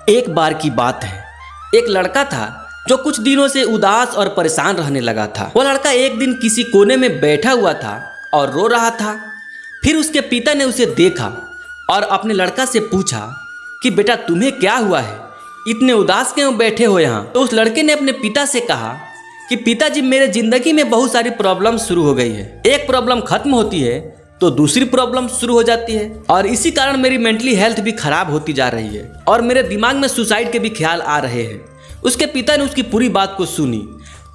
एक बार की बात है, एक लड़का था जो कुछ दिनों से उदास और परेशान रहने लगा था। वह लड़का एक दिन किसी कोने में बैठा हुआ था और रो रहा था। फिर उसके पिता ने उसे देखा और अपने लड़का से पूछा कि बेटा तुम्हें क्या हुआ है, इतने उदास क्यों बैठे हो यहाँ। तो उस लड़के ने अपने पिता से कहा कि पिताजी मेरे जिंदगी में बहुत सारी प्रॉब्लम शुरू हो गई है। एक प्रॉब्लम खत्म होती है तो दूसरी प्रॉब्लम शुरू हो जाती है और इसी कारण मेरी मेंटली हेल्थ भी खराब होती जा रही है और मेरे दिमाग में सुसाइड के भी ख्याल आ रहे हैं। उसके पिता ने उसकी पूरी बात को सुनी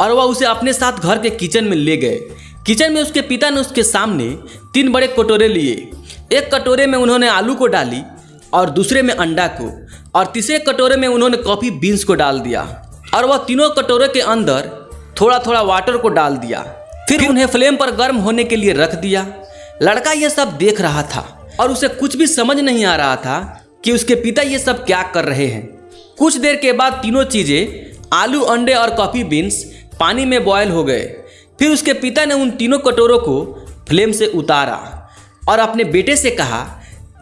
और वह उसे अपने साथ घर के किचन में ले गए। किचन में उसके पिता ने उसके सामने 3 बड़े कटोरे लिए। एक कटोरे में उन्होंने आलू को डाली और दूसरे में अंडा को और तीसरे कटोरे में उन्होंने कॉफ़ी बीन्स को डाल दिया और वह तीनों कटोरे के अंदर थोड़ा थोड़ा वाटर को डाल दिया। फिर उन्हें फ्लेम पर गर्म होने के लिए रख दिया। लड़का यह सब देख रहा था और उसे कुछ भी समझ नहीं आ रहा था कि उसके पिता ये सब क्या कर रहे हैं। कुछ देर के बाद तीनों चीज़ें आलू, अंडे और कॉफ़ी बीन्स पानी में बॉयल हो गए। फिर उसके पिता ने उन तीनों कटोरों को फ्लेम से उतारा और अपने बेटे से कहा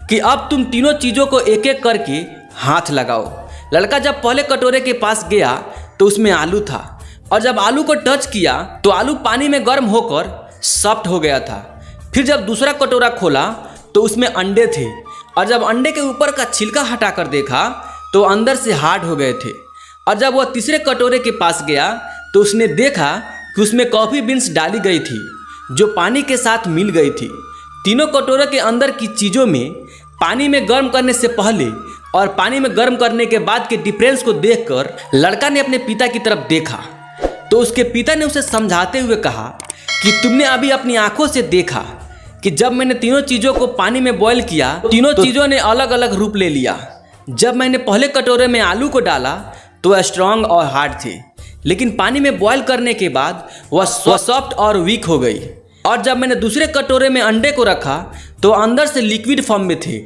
कि अब तुम तीनों चीज़ों को एक एक करके हाथ लगाओ। लड़का जब पहले कटोरे के पास गया तो उसमें आलू था और जब आलू को टच किया तो आलू पानी में गर्म होकर सॉफ्ट हो गया था। फिर जब दूसरा कटोरा खोला तो उसमें अंडे थे और जब अंडे के ऊपर का छिलका हटाकर देखा तो अंदर से हार्ड हो गए थे। और जब वह तीसरे कटोरे के पास गया तो उसने देखा कि उसमें कॉफ़ी बीन्स डाली गई थी जो पानी के साथ मिल गई थी। तीनों कटोरे के अंदर की चीज़ों में पानी में गर्म करने से पहले और पानी में गर्म करने के बाद के डिफरेंस को देखकर लड़का ने अपने पिता की तरफ देखा तो उसके पिता ने उसे समझाते हुए कहा कि तुमने अभी अपनी आंखों से देखा कि जब मैंने तीनों चीज़ों को पानी में बॉईल किया तीनों चीज़ों ने अलग अलग रूप ले लिया। जब मैंने पहले कटोरे में आलू को डाला तो वह स्ट्रांग और हार्ड थे, लेकिन पानी में बॉईल करने के बाद वह सॉफ्ट और वीक हो गई। और जब मैंने दूसरे कटोरे में अंडे को रखा तो अंदर से लिक्विड फॉर्म में थे,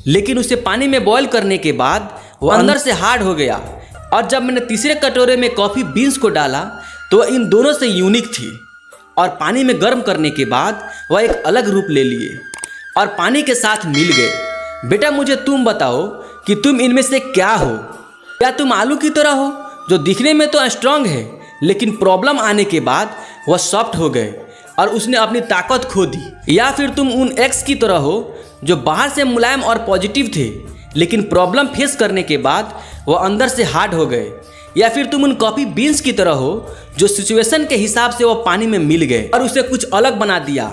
लेकिन उसे पानी में बॉईल करने के बाद वह अंदर से हार्ड हो गया। और जब मैंने तीसरे कटोरे में कॉफ़ी बीन्स को डाला तो इन दोनों से यूनिक थी और पानी में गर्म करने के बाद वह एक अलग रूप ले लिए और पानी के साथ मिल गए। बेटा मुझे तुम बताओ कि तुम इनमें से क्या हो? क्या तुम आलू की तरह हो जो दिखने में तो स्ट्रांग है लेकिन प्रॉब्लम आने के बाद वह सॉफ्ट हो गए और उसने अपनी ताकत खो दी? या फिर तुम उन एग्स की तरह हो जो बाहर से मुलायम और पॉजिटिव थे लेकिन प्रॉब्लम फेस करने के बाद वह अंदर से हार्ड हो गए? या फिर तुम उन कॉफ़ी बीन्स की तरह हो जो सिचुएशन के हिसाब से वो पानी में मिल गए और उसे कुछ अलग बना दिया?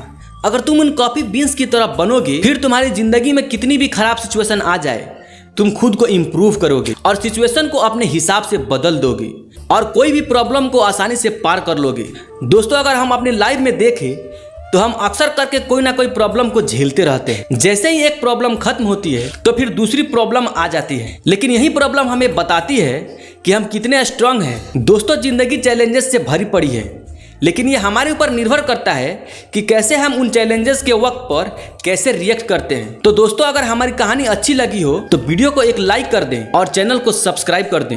अगर तुम उन कॉफ़ी बीन्स की तरह बनोगे फिर तुम्हारी जिंदगी में कितनी भी खराब सिचुएशन आ जाए तुम खुद को इम्प्रूव करोगे और सिचुएशन को अपने हिसाब से बदल दोगे और कोई भी प्रॉब्लम को आसानी से पार कर लोगे। दोस्तों अगर हम अपने लाइफ में देखें तो हम अक्सर करके कोई ना कोई प्रॉब्लम को झेलते रहते हैं। जैसे ही एक प्रॉब्लम खत्म होती है तो फिर दूसरी प्रॉब्लम आ जाती है, लेकिन यही प्रॉब्लम हमें बताती है कि हम कितने स्ट्रांग हैं। दोस्तों जिंदगी चैलेंजेस से भरी पड़ी है, लेकिन ये हमारे ऊपर निर्भर करता है कि कैसे हम उन चैलेंजेस के वक्त पर कैसे रिएक्ट करते हैं। तो दोस्तों अगर हमारी कहानी अच्छी लगी हो तो वीडियो को एक लाइक कर दें और चैनल को सब्सक्राइब कर दें।